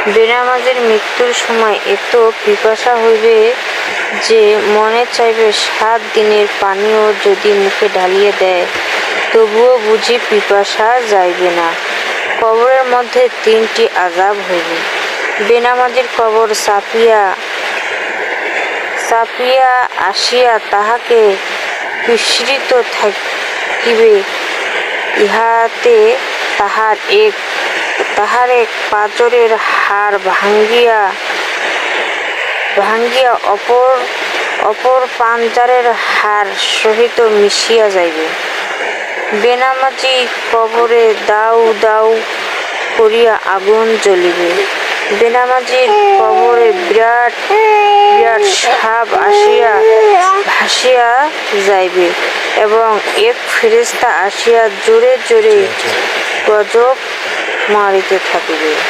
বেনামাজের মৃত্যুর সময় এত পিপাসা হইবে যে মনে চাইবে 7 দিনের পানিও যদি মুখে ঢালিয়া দেয় তবুও বুঝি পিপাসা যাইবে না। কবরের মধ্যে 3টি আযাব হইবে। বেনামাজের কবর চাপিয়া আসিয়া তাহাকে পিষিত থাকিবে। ইহাতে তাহার এক পাঁজরের হাড় ভাঙ্গিয়া অপর পাঁজরের হাড় সহিত মিশিয়া যাইবে। বেনামাজি কবরে দাউ দাউ করিয়া আগুন জ্বলিবে। বেনামাজির কবরে বিরাট বিরাট সাপ আসিয়া ভাসিয়া যাইবে এবং এক ফেরেশতা আসিয়া জোরে জোরে গজব মারিতে থাকিবে।